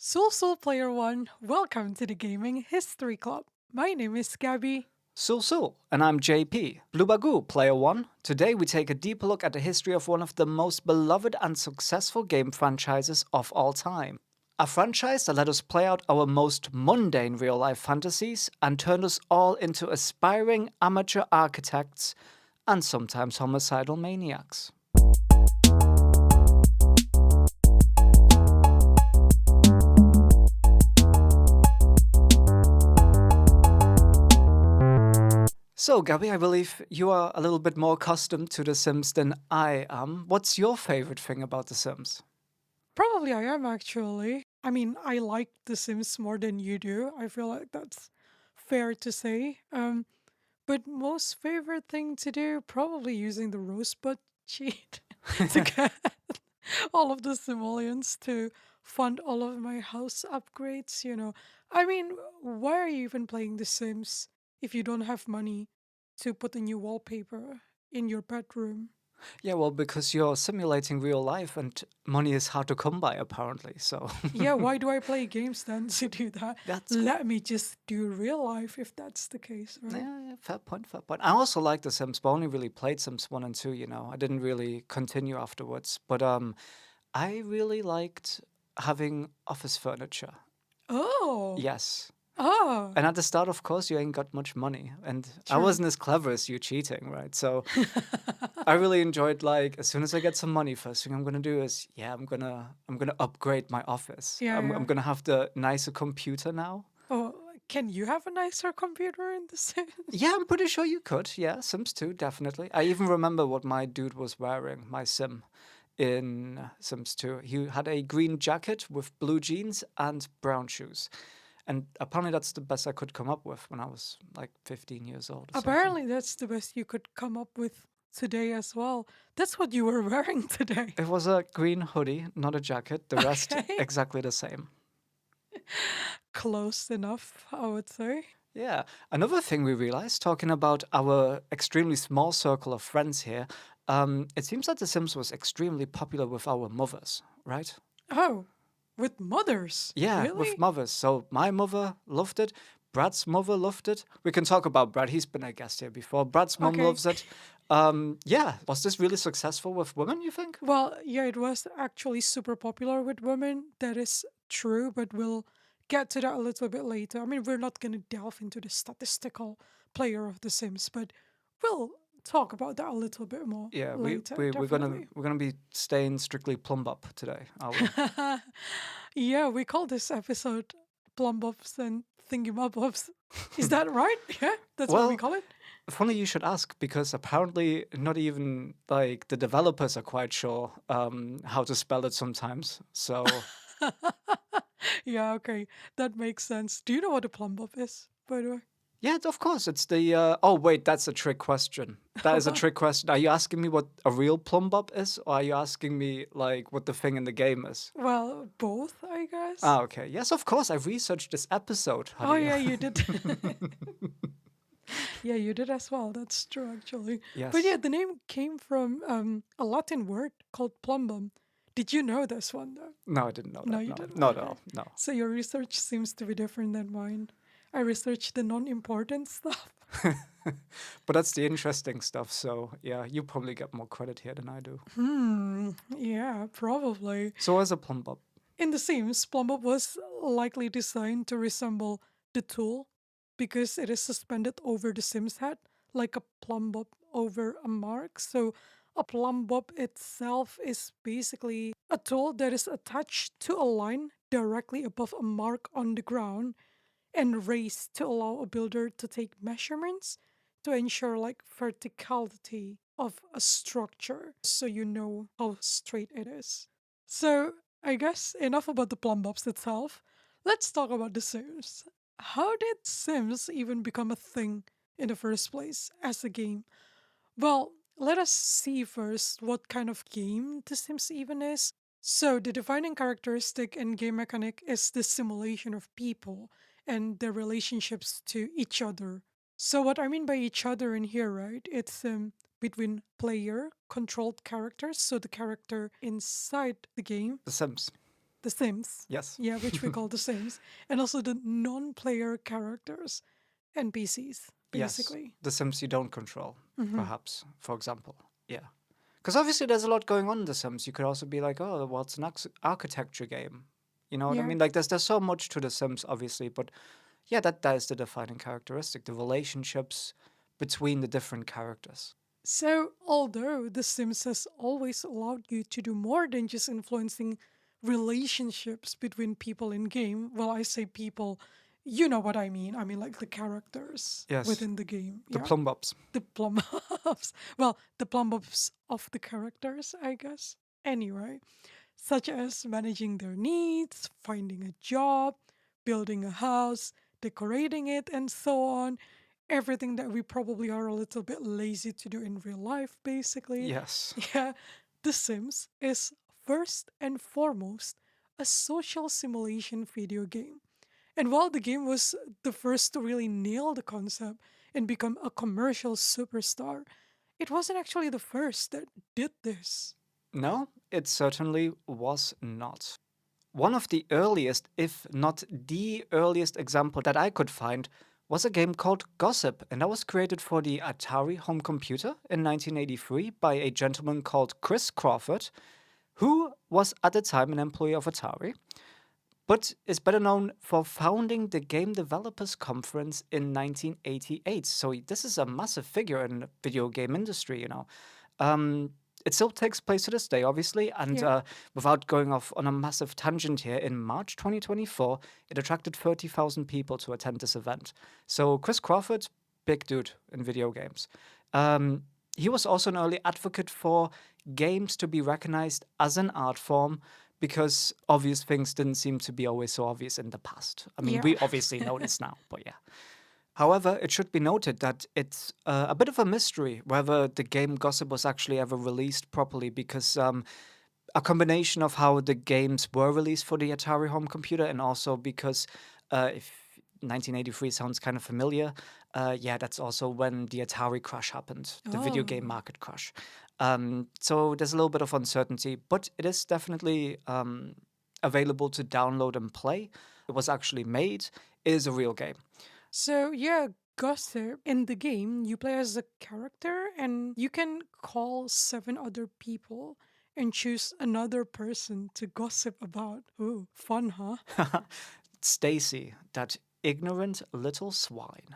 So, Player One, welcome to the Gaming History Club. My name is Gabby. Sul, and I'm JP. Blubagoo, Player 1. Today we take a deeper look at the history of one of the most beloved and successful game franchises of all time. A franchise that let us play out our most mundane real life fantasies and turned us all into aspiring amateur architects and sometimes homicidal maniacs. So, Gabby, I believe you are a little bit more accustomed to The Sims than I am. What's your favorite thing about The Sims? Probably I am actually. I mean, I like The Sims more than you do. I feel like that's fair to say. But most favorite thing to do, probably using the rosebud cheat to get all of the simoleons to fund all of my house upgrades. I mean, why are you even playing The Sims if you don't have money to put a new wallpaper in your bedroom? Yeah, well, because you're simulating real life and money is hard to come by, apparently. So Yeah, why do I play games then to do that? that's Let me just do real life if that's the case, right? yeah, fair point, fair point. I also like The Sims, but only really played Sims 1 and 2, I didn't really continue afterwards. But I really liked having office furniture. Oh, Yes. oh, And at the start, of course, you ain't got much money. And I true. wasn't as clever as you cheating, right? So I really enjoyed like as soon as I get some money, first thing I'm gonna do is I'm gonna upgrade my office. Yeah, I'm yeah. gonna have the nicer computer now. Oh, can you have a nicer computer in The Sims? Yeah, I'm pretty sure you could. Yeah, Sims 2, definitely. I even remember what my dude was wearing, my Sim, in Sims 2. He had a green jacket with blue jeans and brown shoes. And apparently that's the best I could come up with when I was like 15 years old or something. Apparently, that's the best you could come up with today as well. That's what you were wearing today. It was a green hoodie, not a jacket. The rest Okay. exactly the same. Close enough, I would say. Yeah. Another thing we realized, talking about our extremely small circle of friends here, it seems that The Sims was extremely popular with our mothers, right? Oh, with mothers. Yeah, with Really? mothers. So my mother loved it. Brad's mother loved it. We can talk about Brad. He's been a guest here before. Brad's mom Okay. loves it. Yeah. Was this really successful with women, you think? Well, yeah, it was actually super popular with women. That is true, but we'll get to that a little bit later. I mean, we're not going to delve into the statistical player of The Sims, but we'll talk about that a little bit more Yeah, later, we're gonna definitely. we're gonna be staying strictly Plumbob today, are we? Yeah, we call this episode Plumbobs and Thingymabobs. Is that right? Yeah, that's what we Well, call it. funny you should ask because apparently not even like the developers are quite sure how to spell it sometimes. So Yeah, okay, that makes sense. Do you know what a Plumbob is, by the way? yeah, of course it's the. Oh wait, that's a trick question. That is a trick question. Are you asking me what a real Plumbob is, or are you asking me like what the thing in the game is? Well, both, I guess. Ah, okay. Yes, of course. I researched this episode, Oh, honey. yeah, you did. Yeah, you did as well. That's true, actually. But Yes. yeah, the name came from a Latin word called plumbum. Did you know this one, though? No, I didn't know No, that. you No, didn't. not at Okay. all. No. So your research seems to be different than mine. I researched the non-important stuff. But that's the interesting stuff. So yeah, you probably get more credit here than I do. Yeah, probably. So as a Plumbob. In The Sims, Plumbum was likely designed to resemble the tool because it is suspended over the Sims head, like a Plumbum over a mark. So a Plumbum itself is basically a tool that is attached to a line directly above a mark on the ground and raised to allow a builder to take measurements to ensure like verticality of a structure so you know how straight it is. So I guess enough about the Plumbobs itself. Let's talk about The Sims. How did Sims even become a thing in the first place as a game? Well, let us see first what kind of game The Sims even is. So, the defining characteristic and game mechanic is the simulation of people and their relationships to each other. So, what I mean by each other in here, right? It's between player controlled characters, so the character inside the game, The Sims. The Sims. Yes. Yeah, which we call The Sims. And also the non-player characters, NPCs, Yes. basically. The Sims you don't control, Hmm. perhaps, for example. Yeah. Because obviously there's a lot going on in The Sims. You could also be like, oh, well, it's an architecture game. You know what I Yeah. mean? Like, there's so much to The Sims, obviously, but yeah, that is the defining characteristic, the relationships between the different characters. So, although The Sims has always allowed you to do more than just influencing relationships between people in game, well, I say people, you know what I mean. I mean, like the characters Yes, within the game. the Yeah. Plumbobs. The Plumbobs. Well, the Plumbobs of the characters, I guess. Anyway, such as managing their needs, finding a job, building a house, decorating it, and so on. Everything that we probably are a little bit lazy to do in real life, basically. Yes. Yeah, The Sims is first and foremost a social simulation video game. And while the game was the first to really nail the concept and become a commercial superstar, it wasn't actually the first that did this. No, it certainly was not. One of the earliest, if not the earliest example that I could find was a game called Gossip, and that was created for the Atari home computer in 1983 by a gentleman called Chris Crawford, who was at the time an employee of Atari, but is better known for founding the Game Developers Conference in 1988. So this is a massive figure in the video game industry, you know. Um, it still takes place to this day, obviously, and Yeah. without going off on a massive tangent here, in March 2024, it attracted 30,000 people to attend this event. So Chris Crawford, big dude in video games. Um, he was also an early advocate for games to be recognized as an art form because obvious things didn't seem to be always so obvious in the past. I mean, Yeah. we obviously know this now, but yeah. However, it should be noted that it's a bit of a mystery whether the game Gossip was actually ever released properly because a combination of how the games were released for the Atari home computer and also because if 1983 sounds kind of familiar, yeah, that's also when the Atari crash happened, the video game Oh. market crash. So there's a little bit of uncertainty, but it is definitely available to download and play. It was actually made. It is a real game. So, yeah, Gossip in the game, you play as a character and you can call 7 other people and choose another person to gossip about. Ooh, fun, huh? Stacy, that ignorant little swine.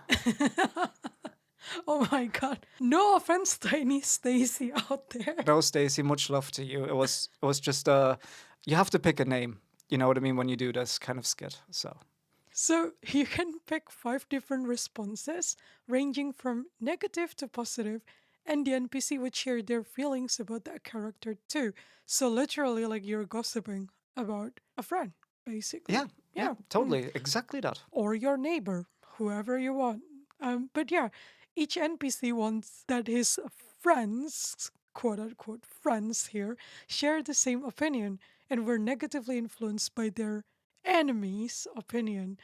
Oh my god. No offense to any Stacy out there. No, Stacy, much love to you. It was just you have to pick a name. You know what I mean when you do this kind of skit. So So you can pick 5 different responses, ranging from negative to positive, and the NPC would share their feelings about that character too. So literally, like you're gossiping about a friend, yeah, basically. yeah, Yeah. totally, exactly that. Or your neighbor, whoever you want. But yeah, each NPC wants that his friends, quote unquote friends here, share the same opinion and were negatively influenced by their enemies' opinion.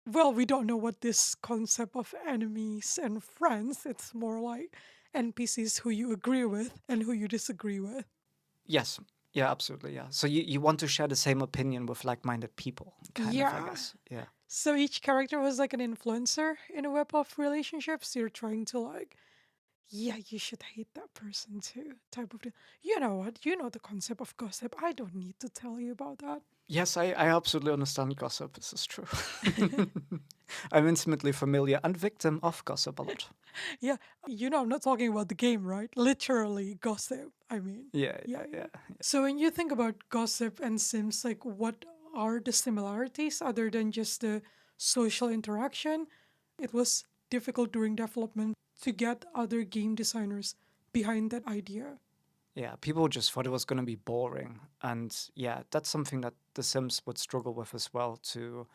Well, we don't know what this concept of enemies and friends. It's more like NPCs who you agree with and who you disagree with. Yes, yeah, absolutely, yeah. So you want to share the same opinion with like-minded people, kind of, I Yeah. guess. Yeah. So each character was like an influencer in a web of relationships. You're trying to like, yeah, you should hate that person too, type of deal. You know what? You know the concept of gossip. I don't need to tell you about that. Yes, I absolutely understand gossip. This is true. I'm intimately familiar and victim of gossip a lot. Yeah, I'm not talking about the game, right? Literally gossip. I mean, Yeah, yeah, yeah, yeah. yeah. So when you think about gossip and Sims, like what are the similarities other than just the social interaction? It was difficult during development to get other game designers behind that idea. Yeah, people just thought it was going to be boring. And yeah, that's something that The Sims would struggle with as well to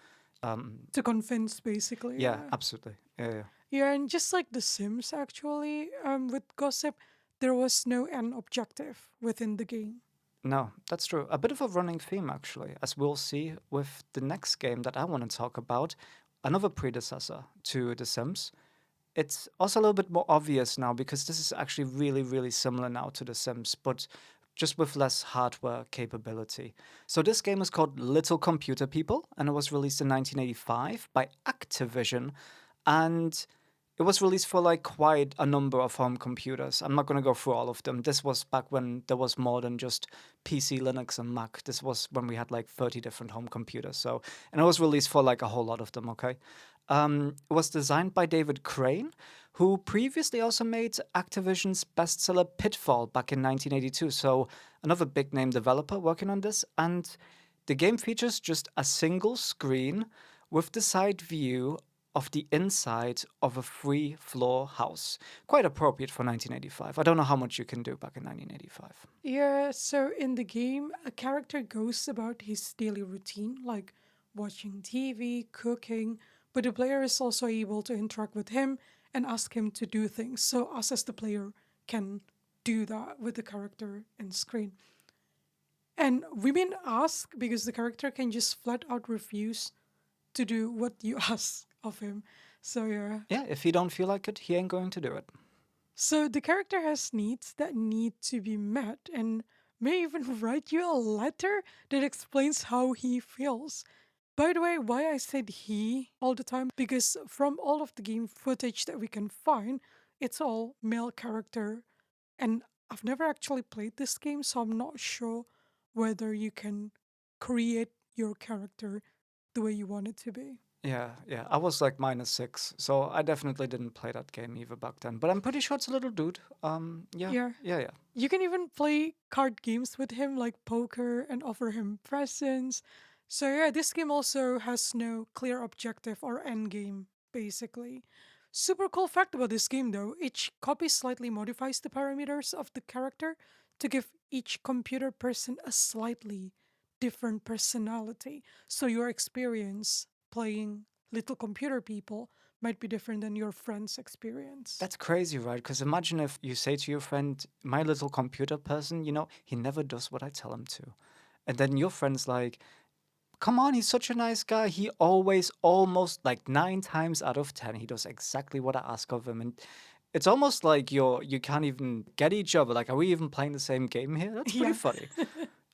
To convince, basically, yeah, yeah. absolutely. Yeah, yeah. Yeah, and just like The Sims, actually, with gossip, there was no end objective within the game. No, that's true. A bit of a running theme, actually, as we'll see with the next game that I want to talk about, another predecessor to The Sims. It's also a little bit more obvious now because this is actually really, really similar now to The Sims, but just with less hardware capability. So this game is called Little Computer People, and it was released in 1985 by Activision, and it was released for like quite a number of home computers. I'm not going to go through all of them. This was back when there was more than just PC, Linux, and Mac. This was when we had like 30 different home computers. So, and it was released for like a whole lot of them, okay? It was designed by David Crane, who previously also made Activision's bestseller Pitfall back in 1982. So, another big name developer working on this. And the game features just a single screen with the side view of the inside of a three floor house. Quite appropriate for 1985. I don't know how much you can do back in 1985. Yeah, so in the game, a character goes about his daily routine, like watching TV, cooking, but the player is also able to interact with him and ask him to do things. So us as the player can do that with the character in screen. And we mean ask because the character can just flat out refuse to do what you ask of him. So yeah. Yeah, if he don't feel like it, he ain't going to do it. So the character has needs that need to be met and may even write you a letter that explains how he feels. By the way, why I said he all the time, because from all of the game footage that we can find, it's all male character. And I've never actually played this game, so I'm not sure whether you can create your character the way you want it to be. Yeah. I was like -6, so I definitely didn't play that game either back then. But I'm pretty sure it's a little dude. Yeah, Yeah. yeah. You can even play card games with him, like poker, and offer him presents. So, yeah, this game also has no clear objective or end game, basically. Super cool fact about this game, though, each copy slightly modifies the parameters of the character to give each computer person a slightly different personality. So, your experience playing Little Computer People might be different than your friend's experience. That's crazy, right? Because imagine if you say to your friend, my little computer person, he never does what I tell him to. And then your friend's like, come on, he's such a nice guy. He always, almost like 9 times out of 10, he does exactly what I ask of him. And it's almost like you can't even get each other. Like, are we even playing the same game here? That's pretty Yeah. funny.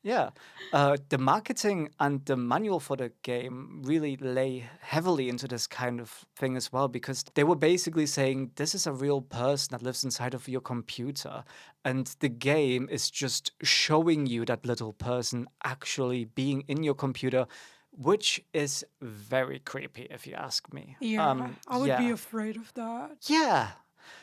Yeah. The marketing and the manual for the game really lay heavily into this kind of thing as well, because they were basically saying this is a real person that lives inside of your computer. And the game is just showing you that little person actually being in your computer, which is very creepy, if you ask me. Yeah, I would be Yeah. afraid of that. Yeah.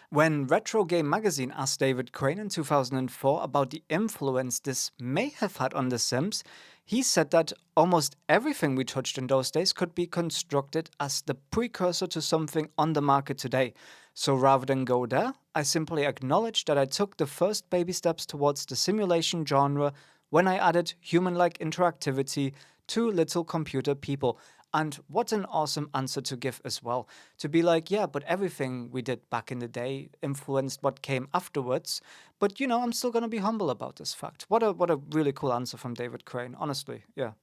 When Retro Game Magazine asked David Crane in 2004 about the influence this may have had on The Sims, he said that almost everything we touched in those days could be constructed as the precursor to something on the market today. So rather than go there, I simply acknowledged that I took the first baby steps towards the simulation genre when I added human like interactivity to Little Computer People. And what an awesome answer to give as well. To be like, yeah, but everything we did back in the day influenced what came afterwards. But I'm still gonna be humble about this fact. What a really cool answer from David Crane, honestly. Yeah.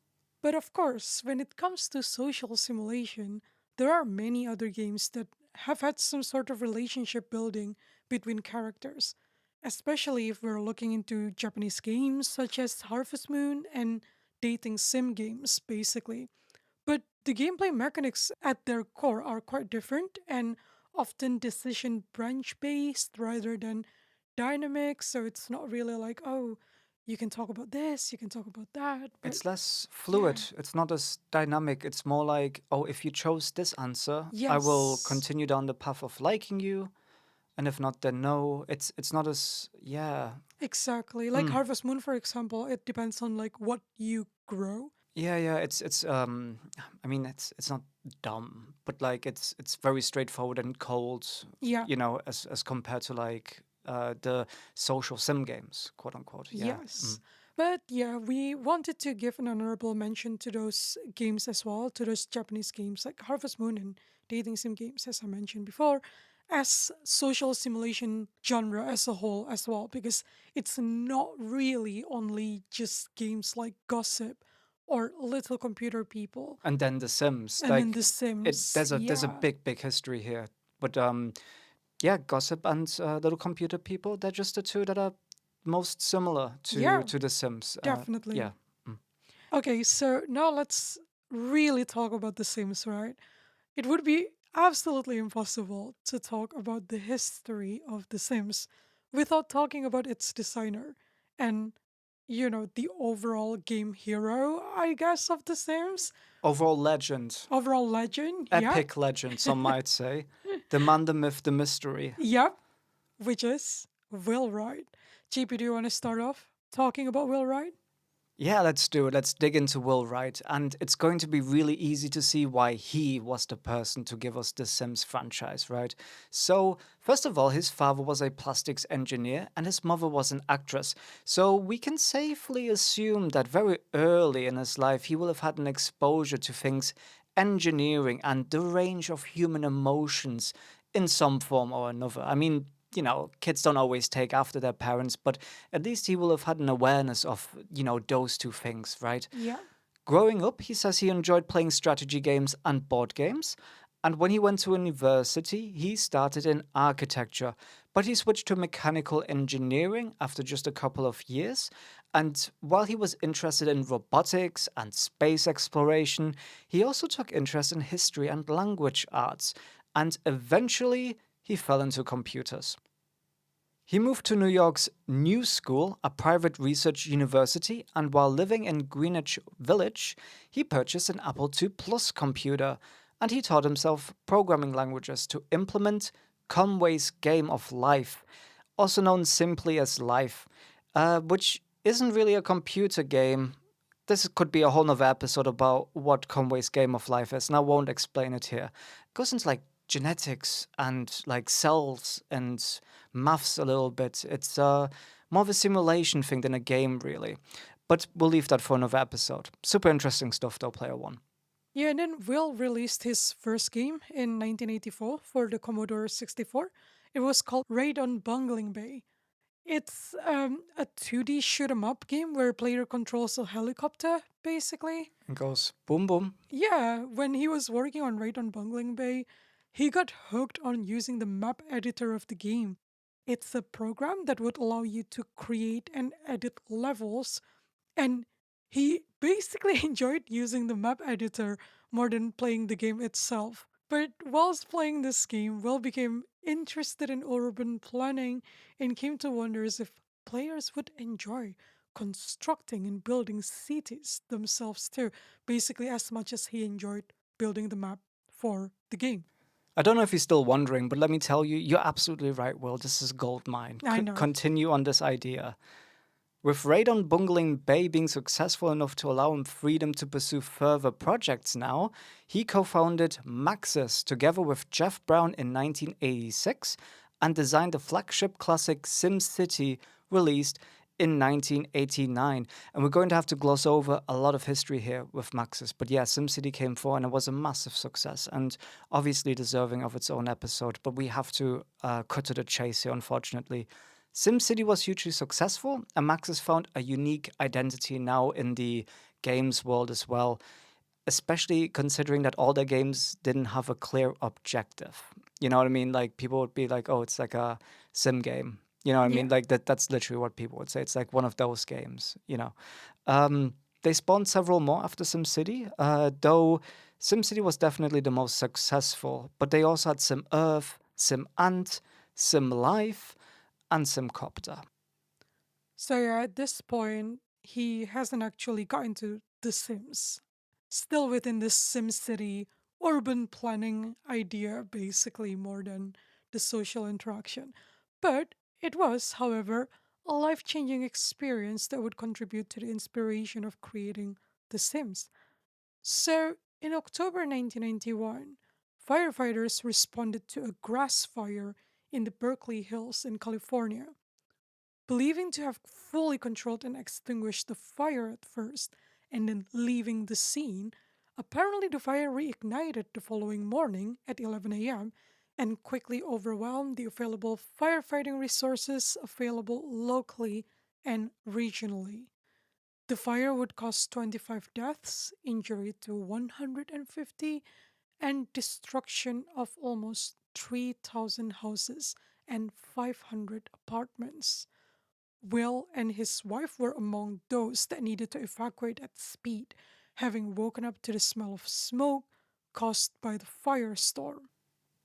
But of course, when it comes to social simulation, there are many other games that have had some sort of relationship building between characters, especially if we're looking into Japanese games such as Harvest Moon and dating sim games, basically. But the gameplay mechanics at their core are quite different and often decision branch based rather than dynamic. So it's not really like, oh, you can talk about this, you can talk about that. But It's less yeah, fluid. It's not as dynamic. It's more like, oh, if you chose this answer, I will yes, continue down the path of liking you. And if not, then no. It's not as yeah. exactly. Like Mm. Harvest Moon, for example, it depends on like what you grow. Yeah. It's I mean it's not dumb, but like it's very straightforward and cold, Yeah, as compared to like the social sim games, quote unquote. Yeah. yes. But yeah, we wanted to give an honorable mention to those games as well, to those Japanese games like Harvest Moon and dating sim games, as I mentioned before, as social simulation genre as a whole as well, because it's not really only just games like Gossip or Little Computer People And then The Sims, and then like The Sims. there's a Yeah. big history here, but yeah, Gossip and Little Computer People, they're just the two that are most similar Yeah, to The Sims. Yeah. definitely. Mm. Okay, so now let's really talk about The Sims, right? It would be absolutely impossible to talk about the history of The Sims without talking about its designer and, the overall game hero, I guess, of The Sims. Overall legend, Overall legend, yeah. epic legend, some might say. The man, the myth, the mystery. Yep, which is Will Wright. JP, do you want to start off talking about Will Wright? Yeah, let's do it. Let's dig into Will Wright. And it's going to be really easy to see why he was the person to give us the Sims franchise, right? So, first of all, his father was a plastics engineer and his mother was an actress. So, we can safely assume that very early in his life, he will have had an exposure to things engineering and the range of human emotions in some form or another. I mean, kids don't always take after their parents, but at least he will have had an awareness of, those two things, right? Yeah. Growing up, he says he enjoyed playing strategy games and board games. And when he went to university, he started in architecture, but he switched to mechanical engineering after just a couple of years. And while he was interested in robotics and space exploration, he also took interest in history and language arts. And eventually, he fell into computers. He moved to New York's New School, a private research university, and while living in Greenwich Village, he purchased an Apple II Plus computer, and he taught himself programming languages to implement Conway's Game of Life, also known simply as Life, which isn't really a computer game. This could be a whole nother episode about what Conway's Game of Life is, and I won't explain it here. It goes into like genetics and like cells and maths a little bit. It's more of a simulation thing than a game, really. But we'll leave that for another episode. Super interesting stuff, though, Player One. Yeah, and then Will released his first game in 1984 for the Commodore 64. It was called Raid on Bungling Bay. It's a 2D shoot 'em up game where a player controls a helicopter, basically. It goes boom, boom. Yeah, when he was working on Raid on Bungling Bay, he got hooked on using the map editor of the game. It's a program that would allow you to create and edit levels, and he basically enjoyed using the map editor more than playing the game itself. But whilst playing this game, Will became interested in urban planning and came to wonder if players would enjoy constructing and building cities themselves too, basically as much as he enjoyed building the map for the game. I don't know if you're still wondering, but let me tell you, you're absolutely right, Will. This is gold mine. I know. Continue on this idea. With Raid on Bungling Bay being successful enough to allow him freedom to pursue further projects now, he co founded Maxis together with Jeff Brown in 1986 and designed the flagship classic SimCity released in 1989. And we're going to have to gloss over a lot of history here with Maxis. But yeah, SimCity came forward and it was a massive success and obviously deserving of its own episode. But we have to cut to the chase here, unfortunately. SimCity was hugely successful, and Maxis found a unique identity now in the games world as well, especially considering that all their games didn't have a clear objective. You know what I mean? Like people would be like, "Oh, it's like a sim game." You know what I mean? Yeah. Like that's literally what people would say. It's like one of those games, They spawned several more after SimCity, though SimCity was definitely the most successful, but they also had Sim Earth, Sim Ant, Sim Life, and Simcopter. So yeah, at this point, he hasn't actually gotten to The Sims. Still within this SimCity urban planning idea, basically, more than the social interaction. But it was, however, a life changing experience that would contribute to the inspiration of creating The Sims. So, in October 1991, firefighters responded to a grass fire in the Berkeley Hills in California. Believing to have fully controlled and extinguished the fire at first, and then leaving the scene, apparently the fire reignited the following morning at 11 a.m. and quickly overwhelmed the available firefighting resources available locally and regionally. The fire would cause 25 deaths, injury to 150, and destruction of almost 3,000 houses and 500 apartments. Will and his wife were among those that needed to evacuate at speed, having woken up to the smell of smoke caused by the firestorm.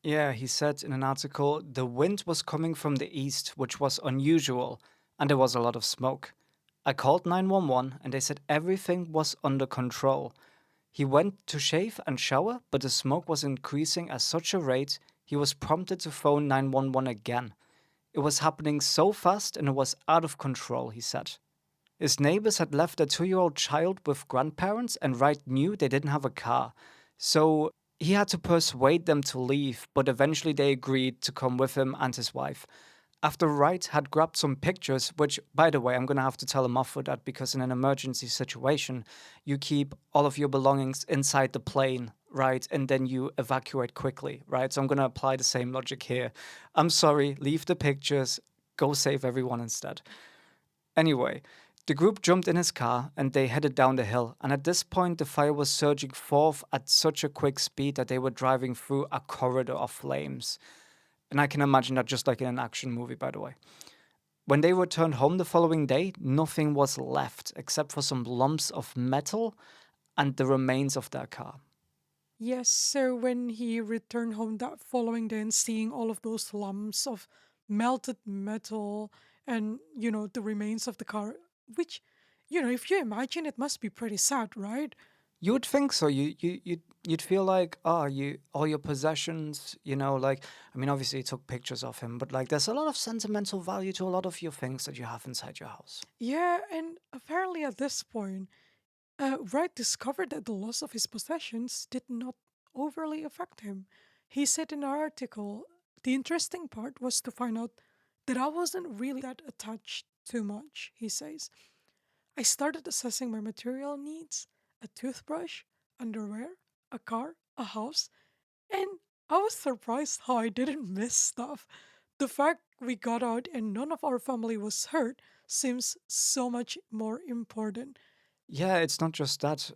Yeah, he said in an article the wind was coming from the east, which was unusual, and there was a lot of smoke. I called 911 and they said everything was under control. He went to shave and shower, but the smoke was increasing at such a rate he was prompted to phone 911 again. It was happening so fast and it was out of control, he said. His neighbors had left a 2-year-old child with grandparents, and Wright knew they didn't have a car. So he had to persuade them to leave, but eventually they agreed to come with him and his wife. After Wright had grabbed some pictures, which, by the way, I'm gonna have to tell him off for that because in an emergency situation, you keep all of your belongings inside the plane, right? And then you evacuate quickly, right? So I'm gonna apply the same logic here. I'm sorry, leave the pictures, go save everyone instead. Anyway, the group jumped in his car and they headed down the hill. And at this point, the fire was surging forth at such a quick speed that they were driving through a corridor of flames. And I can imagine that just like in an action movie, by the way. When they returned home the following day, nothing was left except for some lumps of metal and the remains of their car. Yes, so when he returned home that following day and seeing all of those lumps of melted metal and, the remains of the car, which, if you imagine, it must be pretty sad, right? You would think so. You'd feel like, you all your possessions, like I mean, obviously you took pictures of him, but like there's a lot of sentimental value to a lot of your things that you have inside your house. Yeah, and apparently at this point, Wright discovered that the loss of his possessions did not overly affect him. He said in an article, the interesting part was to find out that I wasn't really that attached too much, he says. I started assessing my material needs: a toothbrush, underwear, a car, a house, and I was surprised how I didn't miss stuff. The fact we got out and none of our family was hurt seems so much more important. Yeah, it's not just that.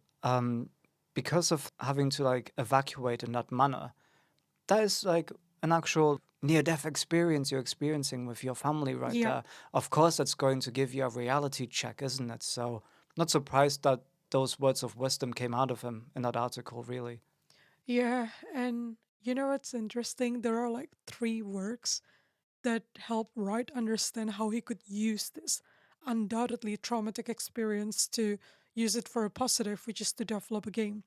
Because of having to like evacuate in that manner, that is like an actual near-death experience you're experiencing with your family right Yeah, there. Of course, that's going to give you a reality check, isn't it? So, not surprised that those words of wisdom came out of him in that article, really. yeah, and what's interesting? There are like three works that help Wright understand how he could use this undoubtedly traumatic experience to use it for a positive, which is to develop a game.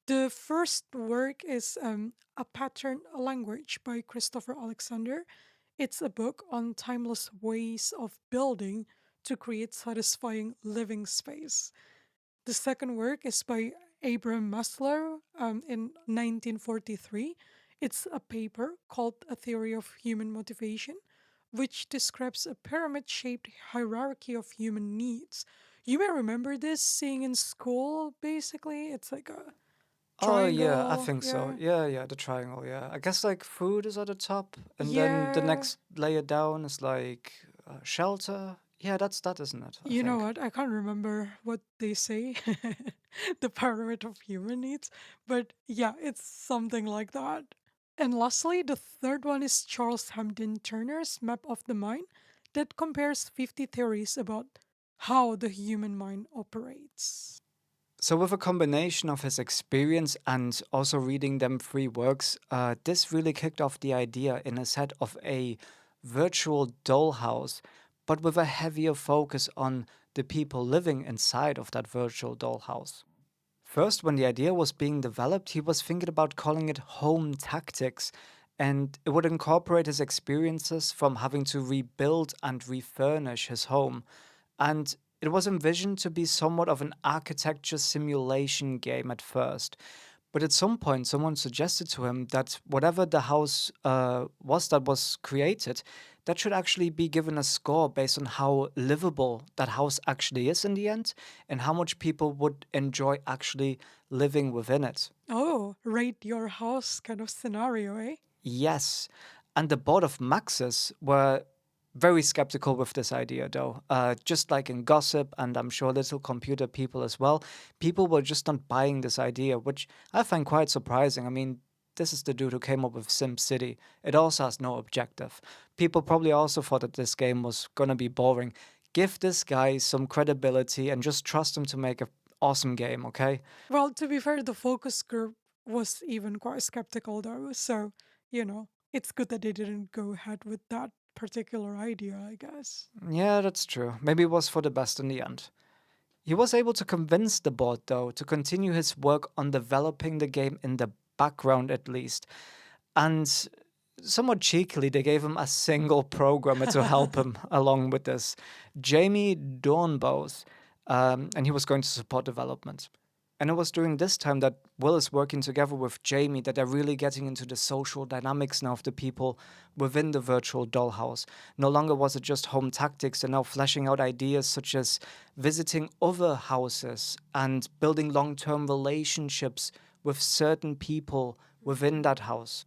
The first work is A Pattern Language by Christopher Alexander. It's a book on timeless ways of building to create satisfying living space. The second work is by Abraham Maslow in 1943. It's a paper called A Theory of Human Motivation, which describes a pyramid shaped hierarchy of human needs. You may remember this seeing in school, basically. It's like a Oh yeah, I triangle. think so. Yeah. Yeah, the triangle. Yeah, I guess like food is at the top, and then the Yeah. next layer down is like shelter. Yeah, that's that, isn't it? I You know think. what? I can't remember what they say, the pyramid of human needs, but yeah, it's something like that. And lastly, the third one is Charles Hampden Turner's Map of the Mind that compares 50 theories about how the human mind operates. So, with a combination of his experience and also reading them three works, this really kicked off the idea in his head of a virtual dollhouse, but with a heavier focus on the people living inside of that virtual dollhouse. First, when the idea was being developed, he was thinking about calling it Home Tactics, and it would incorporate his experiences from having to rebuild and refurnish his home. And it was envisioned to be somewhat of an architecture simulation game at first. But at some point, someone suggested to him that whatever the house was that was created, that should actually be given a score based on how livable that house actually is in the end and how much people would enjoy actually living within it. Oh, rate your house kind of scenario, eh? Yes. And the board of Maxis were very skeptical with this idea, though. Just like in gossip, and I'm sure little computer people as well, people were just not buying this idea, which I find quite surprising. I mean, this is the dude who came up with SimCity. It also has no objective. People probably also thought that this game was gonna be boring. Give this guy some credibility and just trust him to make an awesome game, okay? Well, to be fair, the focus group was even quite skeptical though, so, it's good that they didn't go ahead with that particular idea, I guess. Yeah, that's true. Maybe it was for the best in the end. He was able to convince the board, though, to continue his work on developing the game in the background at least. And somewhat cheekily, they gave him a single programmer to help him along with this, Jamie Dornbos, and he was going to support development. And it was during this time that Will is working together with Jamie that they're really getting into the social dynamics now of the people within the virtual dollhouse. No longer was it just home tactics, they're now fleshing out ideas such as visiting other houses and building long term relationships with certain people within that house.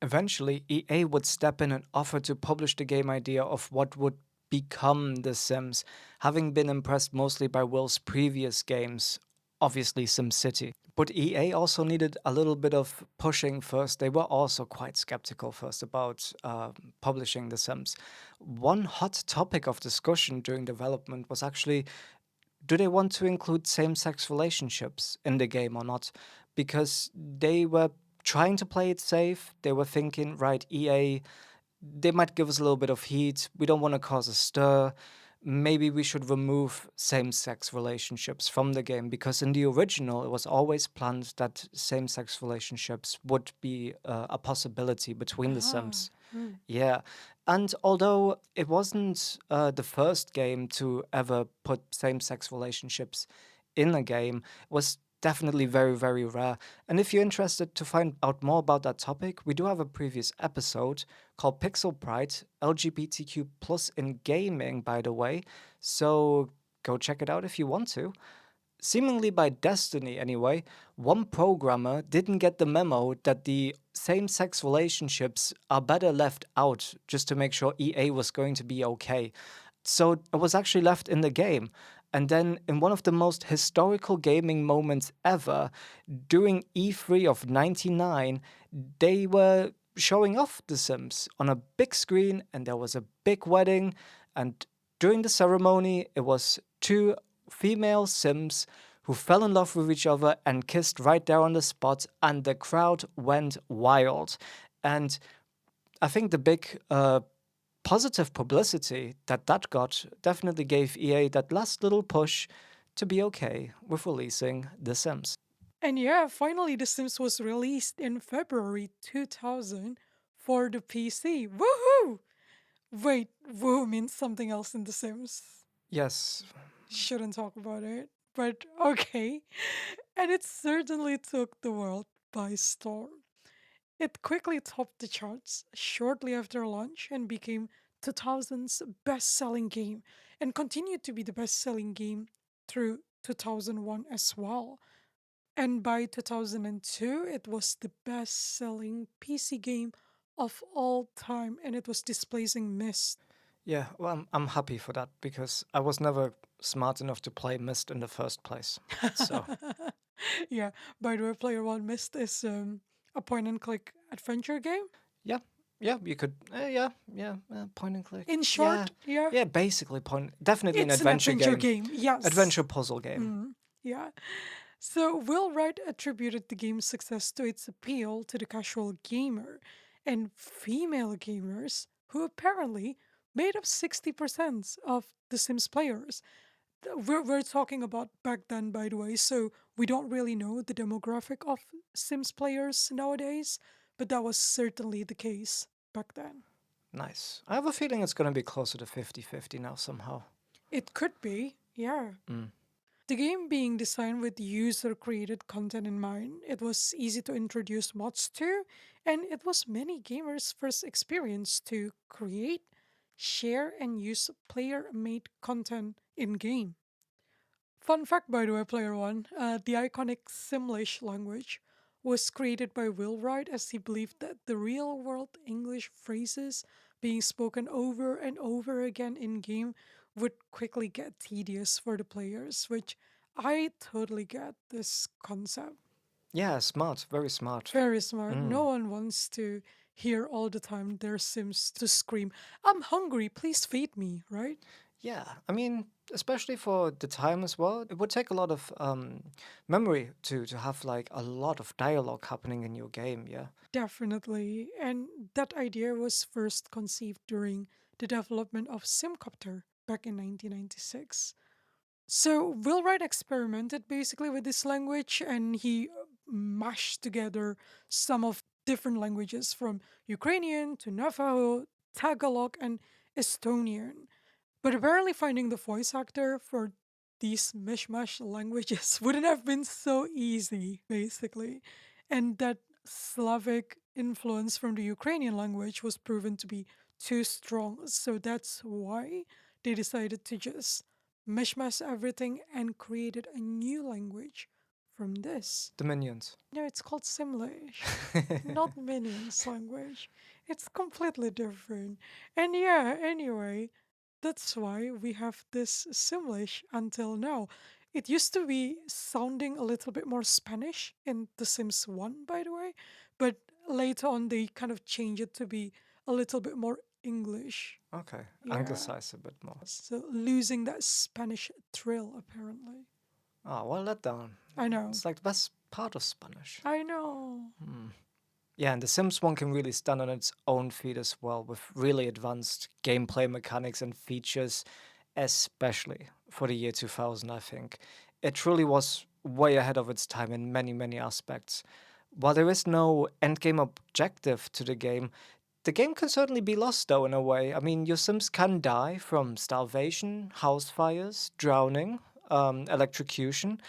Eventually, EA would step in and offer to publish the game idea of what would become The Sims, having been impressed mostly by Will's previous games, obviously SimCity. But EA also needed a little bit of pushing first. They were also quite skeptical first about publishing The Sims. One hot topic of discussion during development was actually, do they want to include same sex relationships in the game or not? Because they were trying to play it safe. They were thinking, right, EA, they might give us a little bit of heat. We don't want to cause a stir. Maybe we should remove same sex relationships from the game because in the original, it was always planned that same sex relationships would be a possibility between the Ah. Sims. Yeah. And although it wasn't the first game to ever put same sex relationships in a game, it was definitely very, very rare. And if you're interested to find out more about that topic, we do have a previous episode called Pixel Pride, LGBTQ plus in gaming, by the way. So go check it out if you want to. Seemingly by destiny, anyway, one programmer didn't get the memo that the same sex relationships are better left out just to make sure EA was going to be okay. So it was actually left in the game. And then, in one of the most historical gaming moments ever, during E3 of '99, they were showing off The Sims on a big screen, and there was a big wedding. And during the ceremony, it was two female Sims who fell in love with each other and kissed right there on the spot, and the crowd went wild. And I think the big positive publicity that that got definitely gave EA that last little push to be okay with releasing The Sims. And yeah, finally, The Sims was released in February 2000 for the PC. Woohoo! Wait, woo means something else in The Sims. Yes, Shouldn't talk about it, but okay. And it certainly took the world by storm. It quickly topped the charts shortly after launch and became 2000's best selling game and continued to be the best selling game through 2001 as well. And by 2002, it was the best selling PC game of all time and it was displacing Myst. yeah, well, I'm happy for that because I was never smart enough to play Myst in the first place. So, Yeah, by the way, Player One Myst is a point and click adventure game. yeah, yeah, you could, point and click. In Yeah, short, yeah, yeah, basically, definitely an it's an adventure adventure game, game. Yes. adventure puzzle game. Yeah. So, Will Wright attributed the game's success to its appeal to the casual gamer and female gamers, who apparently made up 60% of The Sims players. We're talking about back then, by the way, so we don't really know the demographic of Sims players nowadays, but that was certainly the case back then. Nice. I have a feeling it's going to be closer to 50-50 now somehow. It could be, yeah. The game being designed with user created content in mind, it was easy to introduce mods to, and it was many gamers' first experience to create, share, and use player made content in game. Fun fact, by the way, Player One, the iconic Simlish language was created by Will Wright as he believed that the real world English phrases being spoken over and over again in game would quickly get tedious for the players, which I totally get this concept. Yeah, smart, very smart. Very smart. No Mm. one wants to hear all the time their Sims to scream, I'm hungry, please feed me, right? Yeah, I mean, especially for the time as well, it would take a lot of memory to have like a lot of dialogue happening in your game. Yeah. Definitely. And that idea was first conceived during the development of Simcopter back in 1996. So Will Wright experimented basically with this language and he mashed together some of different languages from Ukrainian to Navajo, Tagalog, and Estonian. But apparently, finding the voice actor for these mishmash languages wouldn't have been so easy, basically. And that Slavic influence from the Ukrainian language was proven to be too strong. So that's why they decided to just mishmash everything and created a new language from this. The minions. No, it's called Simlish, not Minions language. It's completely different. And yeah, anyway, that's why we have this Simlish until now. It used to be sounding a little bit more Spanish in The Sims 1, by the way, but later on they kind of changed it to be a little bit more English. Okay, Yeah. anglicize a bit more. So losing that Spanish thrill, apparently. Oh, well, let down. I know. It's like the best part of Spanish. I know. Yeah, and The Sims 1 can really stand on its own feet as well, with really advanced gameplay mechanics and features, especially for the year 2000, I think. It truly was way ahead of its time in many, many aspects. While there is no endgame objective to the game can certainly be lost, though, in a way. I mean, your Sims can die from starvation, house fires, drowning, electrocution.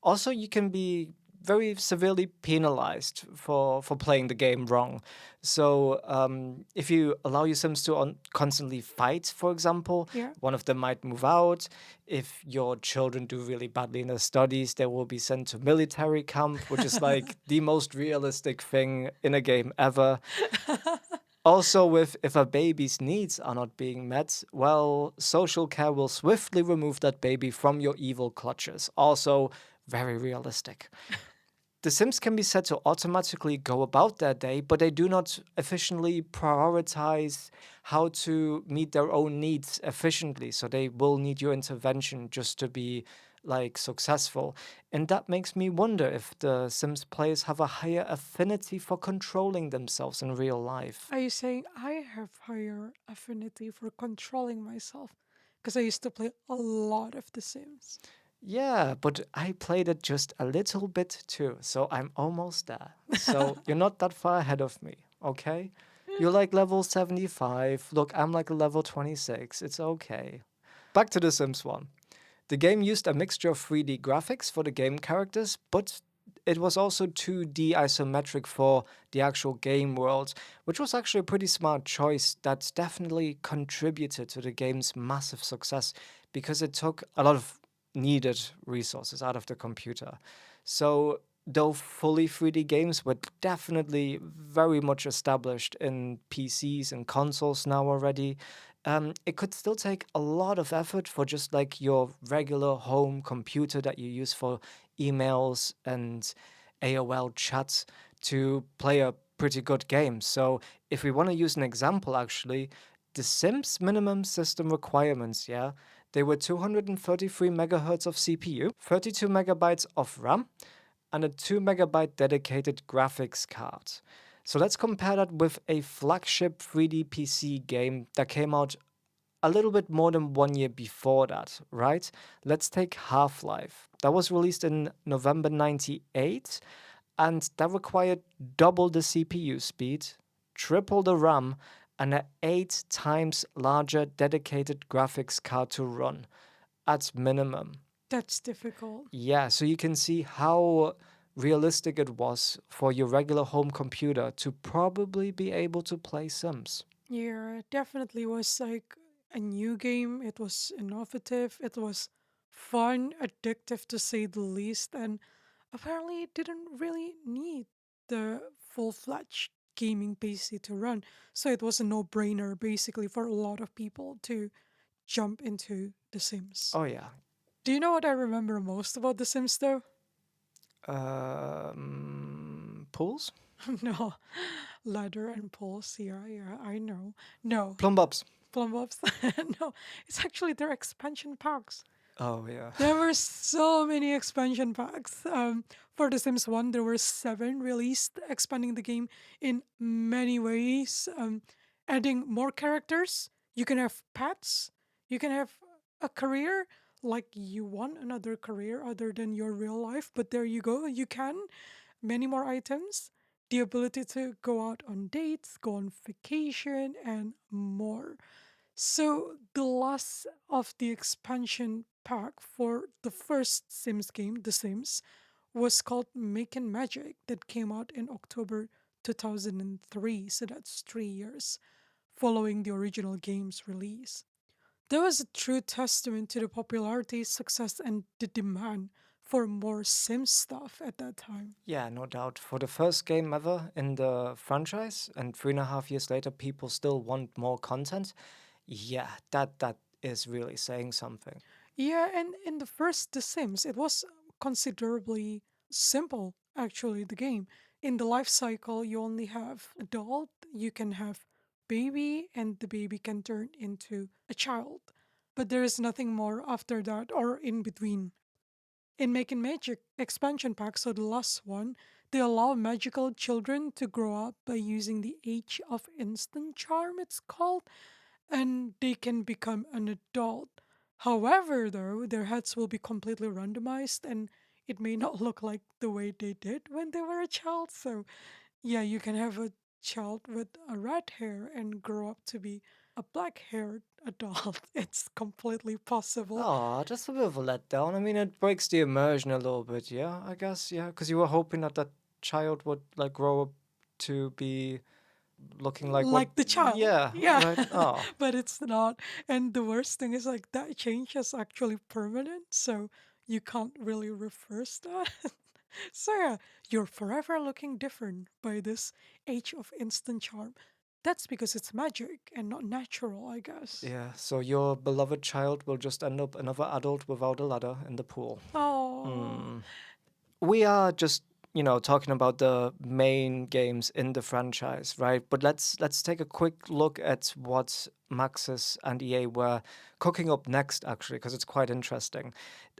Also, you can be very severely penalized for playing the game wrong. So, if you allow your Sims to constantly fight, for example, Yeah. one of them might move out. If your children do really badly in their studies, they will be sent to military camp, which is like the most realistic thing in a game ever. Also, with if a baby's needs are not being met, well, social care will swiftly remove that baby from your evil clutches. Also, very realistic. The Sims can be set to automatically go about their day, but they do not efficiently prioritize how to meet their own needs efficiently. So they will need your intervention just to be like successful. And that makes me wonder if the Sims players have a higher affinity for controlling themselves in real life. Are you saying I have higher affinity for controlling myself? Because I used to play a lot of The Sims. Yeah, but I played it just a little bit too, so I'm almost there. So you're not that far ahead of me, okay? You're like level 75. Look, I'm like level 26. It's okay. Back to The Sims 1. The game used a mixture of 3D graphics for the game characters, but it was also 2D isometric for the actual game world, which was actually a pretty smart choice that definitely contributed to the game's massive success because it took a lot of needed resources out of the computer. So, though fully 3D games were definitely very much established in PCs and consoles now already, it could still take a lot of effort for just like your regular home computer that you use for emails and AOL chats to play a pretty good game. So, if we want to use an example, actually, the Sims minimum system requirements, yeah, they were 233 megahertz of CPU, 32 megabytes of RAM, and a 2 megabyte dedicated graphics card. So let's compare that with a flagship 3D PC game that came out a little bit more than 1 year before that, right? Let's take Half Life. That was released in November 98, and that required double the CPU speed, triple the RAM, and an 8 times larger dedicated graphics card to run at minimum. That's difficult. Yeah, so you can see how realistic it was for your regular home computer to probably be able to play Sims. Yeah, it definitely was like a new game. It was innovative. It was fun, addictive to say the least, and apparently it didn't really need the full-fledged gaming PC to run. So it was a no-brainer basically for a lot of people to jump into The Sims. Oh, yeah. Do you know what I remember most about The Sims though? Pools? No, ladder and poles. Yeah, yeah, I know. No, Plumbobs. Plumbobs. No, it's actually their expansion packs. Oh, yeah. There were so many expansion packs. For The Sims 1, there were seven released, expanding the game in many ways, adding more characters. You can have pets, you can have a career, like you want another career other than your real life, but there you go, you can. Many more items, the ability to go out on dates, go on vacation, and more. So the last of the expansion pack for the first Sims game, The Sims, was called Making Magic that came out in October 2003. So that's 3 years following the original game's release. That was a true testament to the popularity, success, and the demand for more Sims stuff at that time. Yeah, no doubt. For the first game ever in the franchise, and 3.5 years later, people still want more content. Yeah, that is really saying something. Yeah, and in the first The Sims, it was considerably simple, actually, the game. In the life cycle, you only have adult, you can have baby, and the baby can turn into a child. But there is nothing more after that or in between. In Making Magic expansion pack, so the last one, they allow magical children to grow up by using the Age of Instant Charm, it's called, and they can become an adult. However, though, their heads will be completely randomized and it may not look like the way they did when they were a child. So, yeah, you can have a child with a red hair and grow up to be a black haired adult. It's completely possible. Oh, just a bit of a letdown. I mean, it breaks the immersion a little bit, yeah, I guess, yeah, because you were hoping that that child would like grow up to be looking like what? Like the child. Yeah, Yeah. right. Oh, But it's not. And the worst thing is like that change is actually permanent, so you can't really reverse that. So yeah, you're forever looking different by this age of instant charm. That's because it's magic and not natural, I guess. yeah. So your beloved child will just end up another adult without a ladder in the pool. Oh, Hmm. We are just talking about the main games in the franchise, right? But let's take a quick look at what Maxis and EA were cooking up next, actually, because it's quite interesting.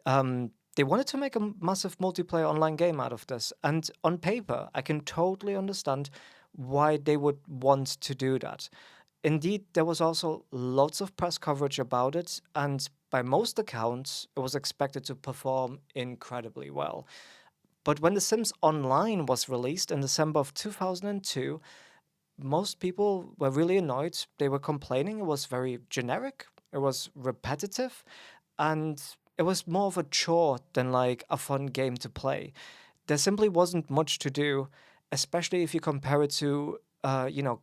They wanted to make a massive multiplayer online game out of this, and on paper, I can totally understand why they would want to do that. Indeed, there was also lots of press coverage about it, and by most accounts, it was expected to perform incredibly well. But when The Sims Online was released in December of 2002, most people were really annoyed. They were complaining it was very generic, it was repetitive, and it was more of a chore than like a fun game to play. There simply wasn't much to do, especially if you compare it to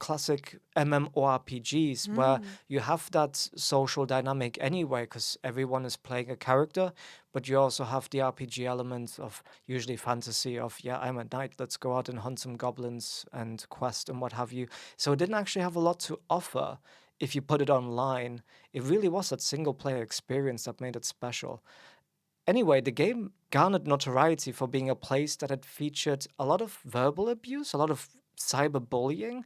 classic MMORPGs where mm. you have that social dynamic anyway because everyone is playing a character, but you also have the RPG element of usually fantasy of, yeah, I'm a knight, let's go out and hunt some goblins and quest and what have you. So it didn't actually have a lot to offer if you put it online. It really was that single player experience that made it special. Anyway, the game garnered notoriety for being a place that had featured a lot of verbal abuse, a lot of cyberbullying,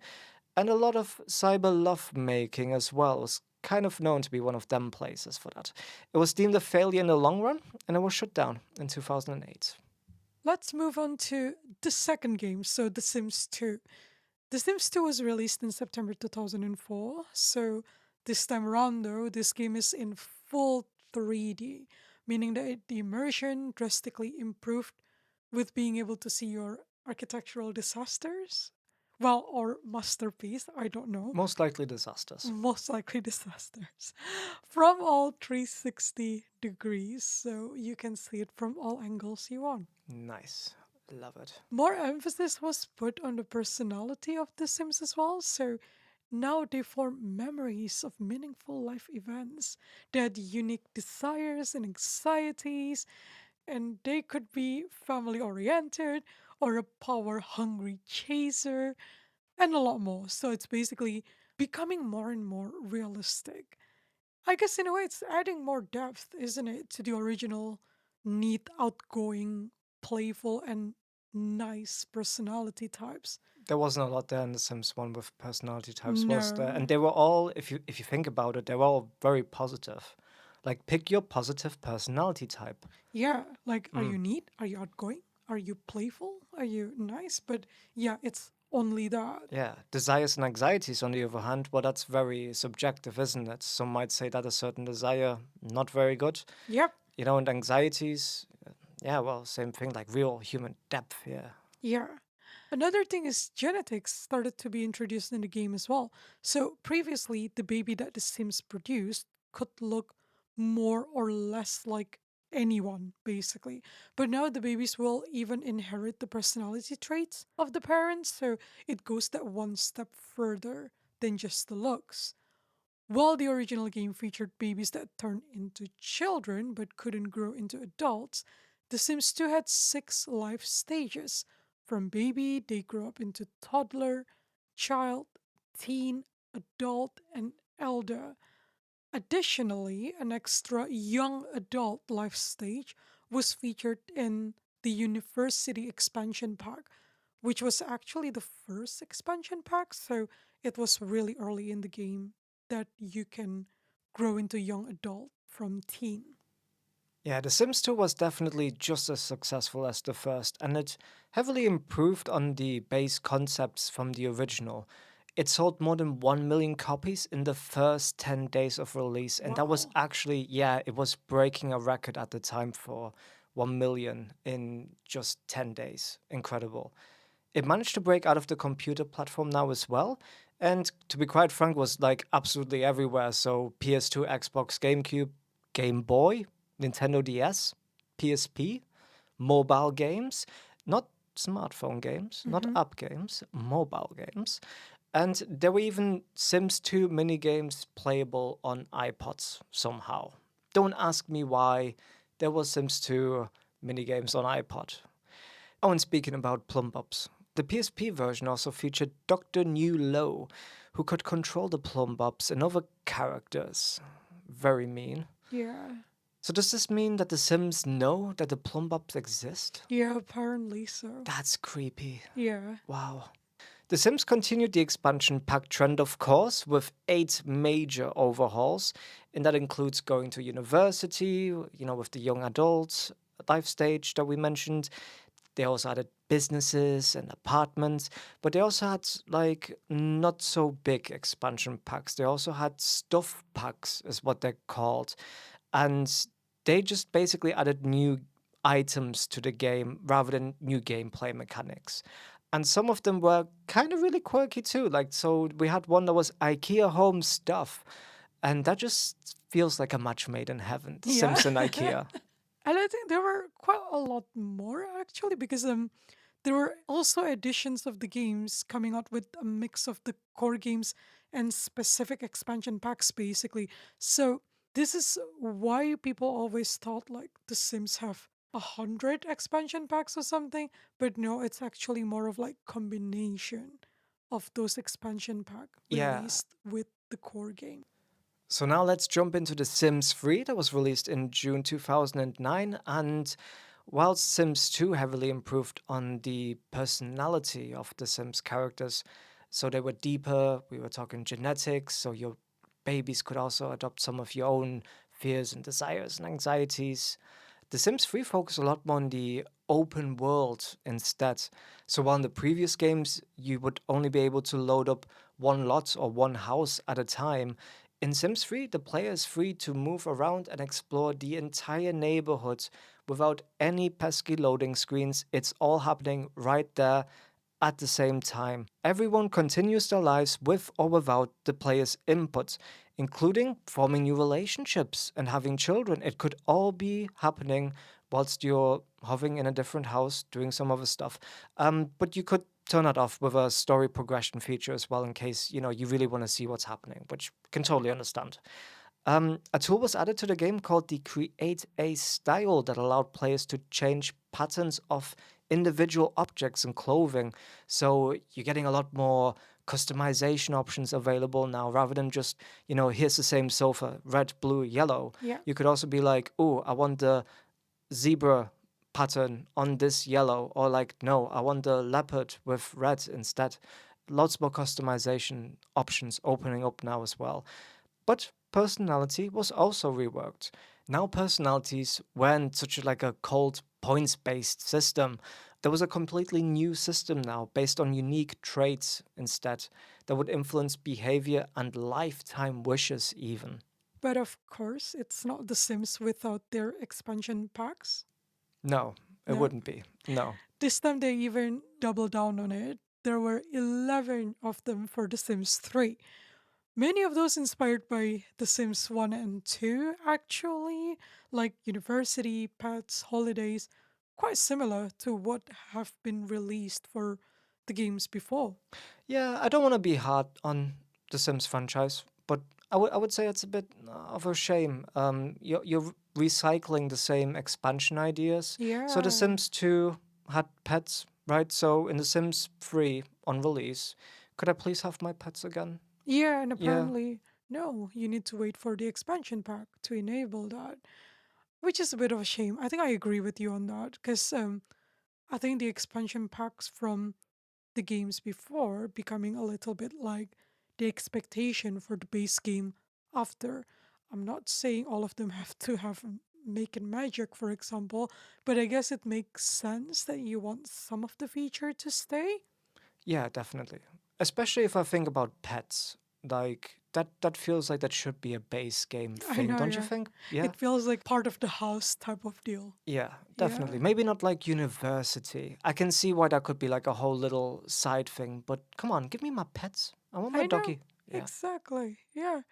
and a lot of cyber lovemaking as well. It was kind of known to be one of them places for that. It was deemed a failure in the long run, and it was shut down in 2008. Let's move on to the second game, so The Sims 2. The Sims 2 was released in September 2004, so this time around though, this game is in full 3D, meaning that the immersion drastically improved with being able to see your architectural disasters. Well, or masterpiece, I don't know. Most likely disasters. Most likely disasters. From all 360 degrees, so you can see it from all angles you want. Nice. Love it. More emphasis was put on the personality of the Sims as well, so now they form memories of meaningful life events. They had unique desires and anxieties, and they could be family oriented or a power hungry chaser, and a lot more. So it's basically becoming more and more realistic. I guess in a way it's adding more depth, isn't it, to the original neat, outgoing playful and nice personality types. There wasn't a lot there in The Sims 1 with personality types, was there? No. And they were all, if you think about it, they were all very positive. Like, pick your positive personality type. Yeah, like, are Mm. you neat? Are you outgoing? Are you playful? Are you nice? But yeah, it's only that. Yeah, desires and anxieties, on the other hand, well, that's very subjective, isn't it? Some might say that a certain desire, not very good. Yep. And anxieties, yeah, well, same thing, like real human depth, yeah. Yeah. Another thing is genetics started to be introduced in the game as well. So previously, the baby that the Sims produced could look more or less like anyone, basically. But now the babies will even inherit the personality traits of the parents, so it goes that one step further than just the looks. While the original game featured babies that turned into children but couldn't grow into adults, The Sims 2 had 6 life stages. From baby, they grow up into toddler, child, teen, adult, and elder. Additionally, an extra young adult life stage was featured in the University expansion pack, which was actually the first expansion pack, so it was really early in the game that you can grow into young adult from teen. Yeah, The Sims 2 was definitely just as successful as the first, and it heavily improved on the base concepts from the original. It sold more than 1 million copies in the first 10 days of release, and that was Wow. actually, yeah, it was breaking a record at the time for 1 million in just 10 days. Incredible. It managed to break out of the computer platform now as well, and to be quite frank, was like absolutely everywhere. So PS2, Xbox, GameCube, Game Boy, Nintendo DS, PSP, mobile games, not smartphone games, not Hmm. app games, mobile games. And there were even Sims 2 mini games playable on iPods somehow. Don't ask me why there was Sims 2 mini games on iPod. Oh, and speaking about Plumbobs, the PSP version also featured Dr. New Low, who could control the Plumbobs and other characters. Very mean. Yeah. So does this mean that the Sims know that the Plumbobs exist? Yeah, apparently so. That's creepy. Yeah. Wow. The Sims continued the expansion pack trend, of course, with 8 major overhauls, and that includes going to university, with the young adults life stage that we mentioned. They also added businesses and apartments, but they also had like not so big expansion packs. They also had stuff packs, is what they're called. And they just basically added new items to the game rather than new gameplay mechanics. And some of them were kind of really quirky too. Like, so we had one that was IKEA home stuff, and that just feels like a match made in heaven. Yeah. Sims and IKEA. And I think there were quite a lot more actually because there were also editions of the games coming out with a mix of the core games and specific expansion packs basically. So this is why people always thought like the Sims have 100 expansion packs or something, but no, it's actually more of like combination of those expansion pack Yeah. released with the core game. So now let's jump into The Sims 3 that was released in June 2009. And while Sims 2 heavily improved on the personality of the Sims characters, so they were deeper, we were talking genetics, so your babies could also adopt some of your own fears and desires and anxieties. The Sims 3 focused a lot more on the open world instead. So while in the previous games you would only be able to load up one lot or one house at a time, in Sims 3 the player is free to move around and explore the entire neighborhood without any pesky loading screens. It's all happening right there at the same time. Everyone continues their lives with or without the player's input, including forming new relationships and having children. It could all be happening whilst you're hovering in a different house doing some other stuff. But you could turn that off with a story progression feature as well in case you really want to see what's happening, which can totally understand. A tool was added to the game called the Create a Style that allowed players to change patterns of individual objects and clothing. So you're getting a lot more customization options available now rather than just, here's the same sofa, red, blue, yellow. Yeah. You could also be like, oh, I want the zebra pattern on this yellow, or like, no, I want the leopard with red instead. Lots more customization options opening up now as well. But personality was also reworked. Now personalities weren't such like a cold points-based system. There was a completely new system now based on unique traits instead that would influence behavior and lifetime wishes even. But of course, it's not The Sims without their expansion packs. No, it No. wouldn't be. No. This time they even doubled down on it. There were 11 of them for The Sims 3. Many of those inspired by The Sims 1 and 2, actually, like university, pets, holidays, quite similar to what have been released for the games before. Yeah, I don't want to be hard on the Sims franchise, but I would say it's a bit of a shame. You're recycling the same expansion ideas. So the Yeah. Sims 2 had pets, right? So in the Sims 3 on release, could I please have my pets again? Yeah, and Yeah. apparently, no, you need to wait for the expansion pack to enable that, which is a bit of a shame. I think I agree with you on that because I think the expansion packs from the games before becoming a little bit like the expectation for the base game after. I'm not saying all of them have to have make and magic, for example, but I guess it makes sense that you want some of the feature to stay. Yeah, definitely. Especially if I think about pets. Like that feels like that should be a base game I thing, know, don't you yeah. think? Yeah. It feels like part of the house type of deal. Yeah, definitely. Yeah. Maybe not like university. I can see why that could be like a whole little side thing, but come on, give me my pets. I want my I know. doggy. Yeah. Exactly. Yeah.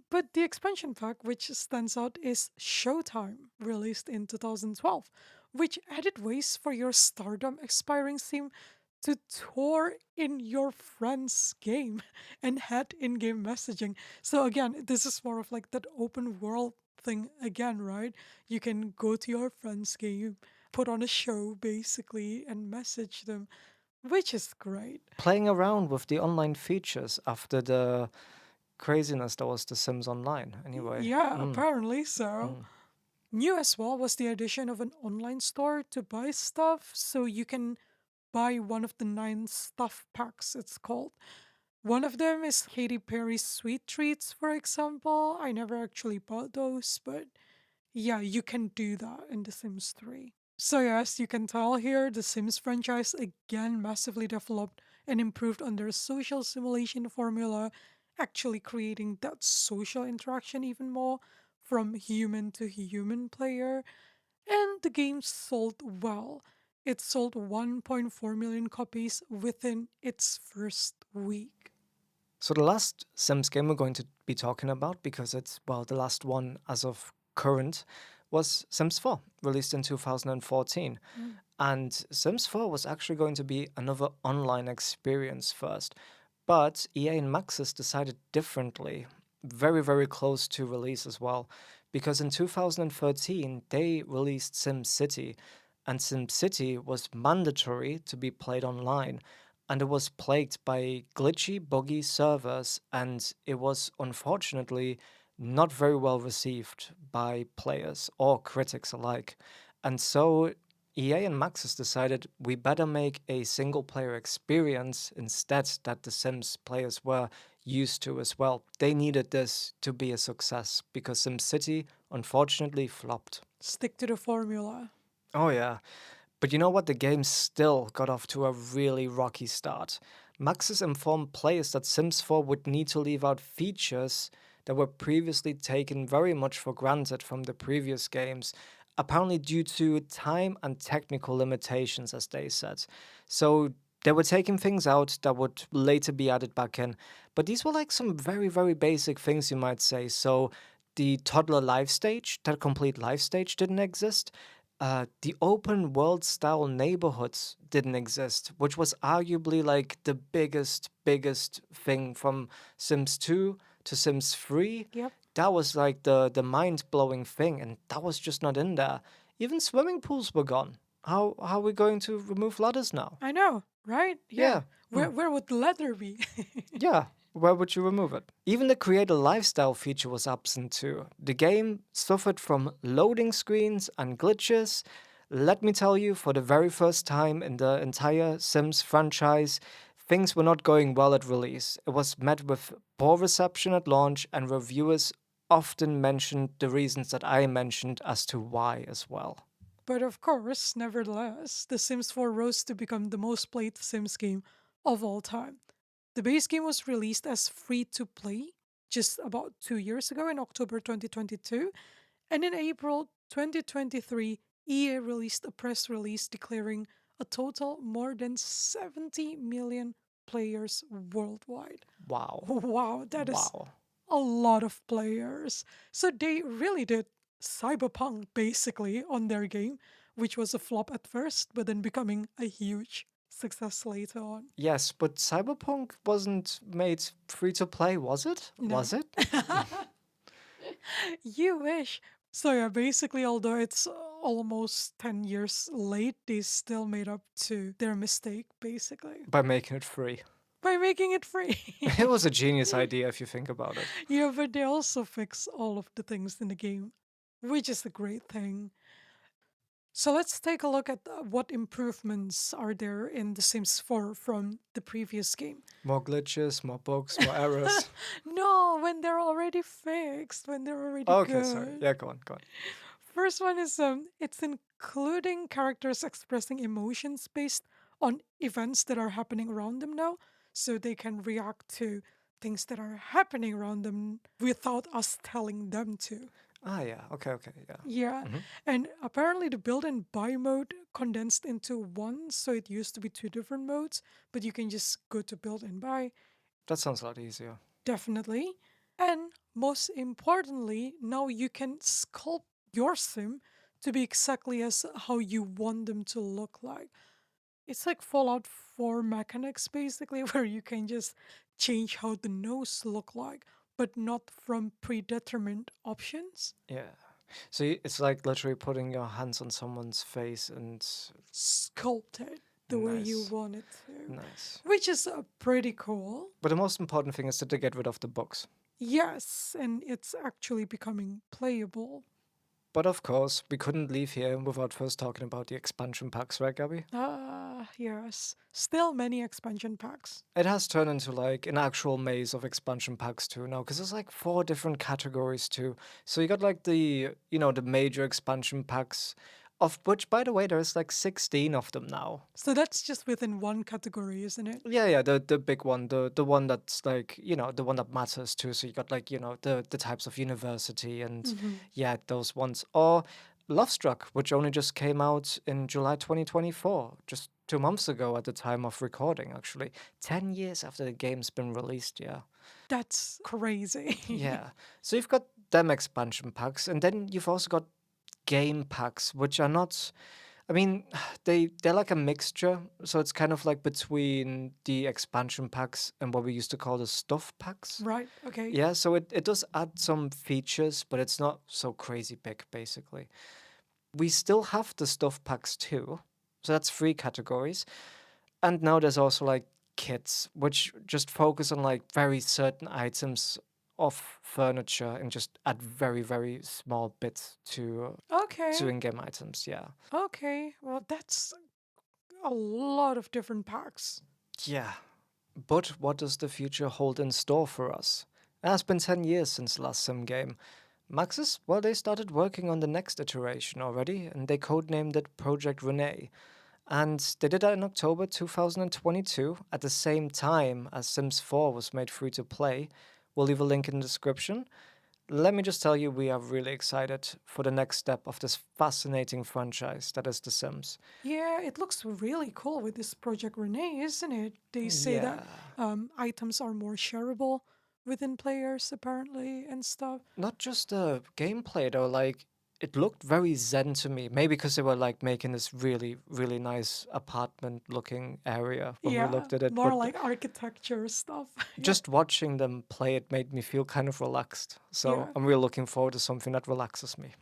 But the expansion pack, which stands out, is Showtime, released in 2012, which added ways for your Stardom expiring sim to tour in your friend's game and had in game messaging. So, again, this is more of like that open world thing again, right? You can go to your friend's game, put on a show basically, and message them, which is great. Playing around with the online features after the craziness that was The Sims Online, anyway. Yeah, apparently so. Mm. New as well was the addition of an online store to buy stuff, so you can buy one of the 9 stuff packs, it's called. One of them is Katy Perry's Sweet Treats, for example. I never actually bought those, but yeah, you can do that in The Sims 3. So, yes, you can tell here the Sims franchise again massively developed and improved on their social simulation formula, actually creating that social interaction even more from human to human player. And the game sold well. It sold 1.4 million copies within its first week. So the last Sims game we're going to be talking about, because it's, well, the last one as of current, was Sims 4, released in 2014. Mm. And Sims 4 was actually going to be another online experience first. But EA and Maxis decided differently, very, very close to release as well. Because in 2013, they released SimCity, and SimCity was mandatory to be played online. And it was plagued by glitchy, buggy servers, and it was unfortunately not very well received by players or critics alike. And so EA and Maxis decided we better make a single player experience instead that the Sims players were used to as well. They needed this to be a success because SimCity unfortunately flopped. Stick to the formula. Oh, yeah. But you know what? The game still got off to a really rocky start. Maxis informed players that Sims 4 would need to leave out features that were previously taken very much for granted from the previous games, apparently due to time and technical limitations, as they said. So they were taking things out that would later be added back in. But these were like some very, very basic things, you might say. So the toddler life stage, that complete life stage didn't exist. The open world style neighborhoods didn't exist, which was arguably like the biggest thing from Sims 2 to Sims 3. Yep. That was like the mind blowing thing, and that was just not in there. Even swimming pools were gone. How are we going to remove ladders now? I know, right? Yeah. Yeah. Where would the leather be? Yeah, where would you remove it? Even the create a lifestyle feature was absent too. The game suffered from loading screens and glitches. Let me tell you, for the very first time in the entire Sims franchise, things were not going well at release. It was met with poor reception at launch, and reviewers often mentioned the reasons that I mentioned as to why as well. But of course, nevertheless, The Sims 4 rose to become the most played Sims game of all time. The base game was released as free to play just about 2 years ago in October 2022, and in April 2023, EA released a press release declaring a total more than 70 million players worldwide. Wow. Wow, that is Wow. a lot of players. So they really did cyberpunk basically on their game, which was a flop at first, but then becoming a huge success later on. Yes, but Cyberpunk wasn't made free to play, was it? No. Was it? You wish. So yeah, basically, although it's almost 10 years late, they still made up to their mistake, basically, By making it free. by making it free. It was a genius idea if you think about it. Yeah, but they also fix all of the things in the game, which is a great thing. So let's take a look at what improvements are there in The Sims 4 from the previous game. More glitches, more bugs, more errors. No, when they're already fixed, when they're already Okay, sorry. good. Yeah, go on, go on. First one is it's including characters expressing emotions based on events that are happening around them now, so they can react to things that are happening around them without us telling them to. Ah, yeah. Okay, yeah. Yeah, Mhm. and apparently the build and buy mode condensed into one, so it used to be two different modes, but you can just go to build and buy, That sounds a lot easier. definitely. And most importantly, now you can sculpt your sim to be exactly as how you want them to look like. It's like Fallout 4 mechanics basically, where you can just change how the nose look like, but not from predetermined options. Yeah. So it's like literally putting your hands on someone's face and Sculpt it the way you nice, want it to, nice. which is pretty cool. But the most important thing is that they get rid of the bugs. Yes, and it's actually becoming playable. But of course, we couldn't leave here without first talking about the expansion packs, right, Gabby? Ah, yes. Still many expansion packs. It has turned into like an actual maze of expansion packs too now, because there's like 4 different categories too. So you got like the major expansion packs, of which, by the way, there's like 16 of them now. So that's just within one category, isn't it? Yeah, the big one, the one that's like, the one that matters too. So you got like, the types of university and Mhm. yeah, those ones. Or Lovestruck, which only just came out in July 2024, just 2 months ago at the time of recording, actually. 10 years after the game's been released, yeah. That's crazy. Yeah. So you've got them expansion packs, and then you've also got game packs, which are not. I mean, they're like a mixture, so it's kind of like between the expansion packs and what we used to call the stuff packs. Right, okay. Yeah, so it does add some features, but it's not so crazy big, basically. We still have the stuff packs too, so that's 3 categories. And now there's also like kits, which just focus on like very certain items of furniture and just add very, very small bits to Okay. in-game items, yeah. Okay. Well, that's a lot of different packs. Yeah. But what does the future hold in store for us? It has been 10 years since the last sim game. Maxis, well, they started working on the next iteration already, and they codenamed it Project Renee. And they did that in October 2022, at the same time as Sims 4 was made free to play. We'll leave a link in the description. Let me just tell you, we are really excited for the next step of this fascinating franchise that is The Sims. Yeah, it looks really cool with this Project Renee, isn't it? They say that Yeah. items are more shareable within players, apparently, and stuff. Not just the gameplay though, like it looked very zen to me. Maybe because they were like making this really, really nice apartment looking area when we Yeah, looked at it. more But like architecture stuff. Yeah. just watching them play it made me feel kind of relaxed. So Yeah. I'm really looking forward to something that relaxes me.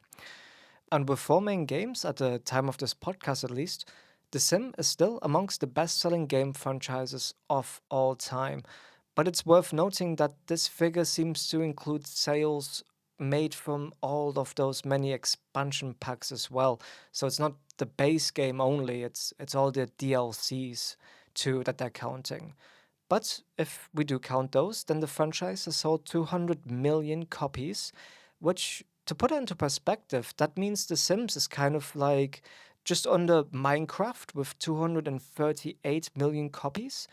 And with 4 main games, at the time of this podcast at least, The Sim is still amongst the best selling game franchises of all time. But it's worth noting that this figure seems to include sales made from all of those many expansion packs as well. So it's not the base game only, it's all the DLCs too that they're counting. But if we do count those, then the franchise has sold 200 million copies, which, to put it into perspective, that means The Sims is kind of like just under Minecraft with 238 million copies,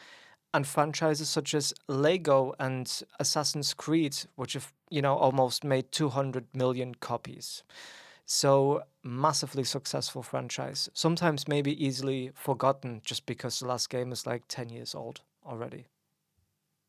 and franchises such as Lego and Assassin's Creed, which have, almost made 200 million copies. So, massively successful franchise. Sometimes maybe easily forgotten just because the last game is like 10 years old already.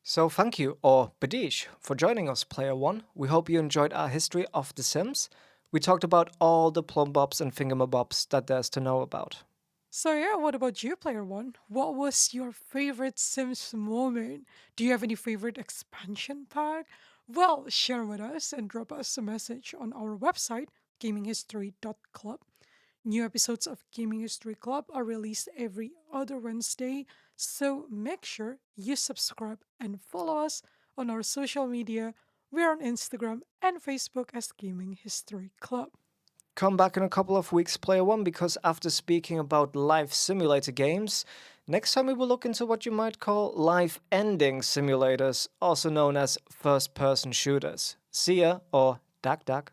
So thank you, or Badish, for joining us, Player One. We hope you enjoyed our history of The Sims. We talked about all the Plumbobs and Thingymabobs that there's to know about. So yeah, what about you, Player One? What was your favorite Sims moment? Do you have any favorite expansion pack? Well, share with us and drop us a message on our website, gaminghistory.club. New episodes of Gaming History Club are released every other Wednesday, so make sure you subscribe and follow us on our social media. We're on Instagram and Facebook as Gaming History Club. Come back in a couple of weeks, Player One, because after speaking about life simulator games, next time we will look into what you might call life ending simulators, also known as first person shooters. See ya, or dak dak.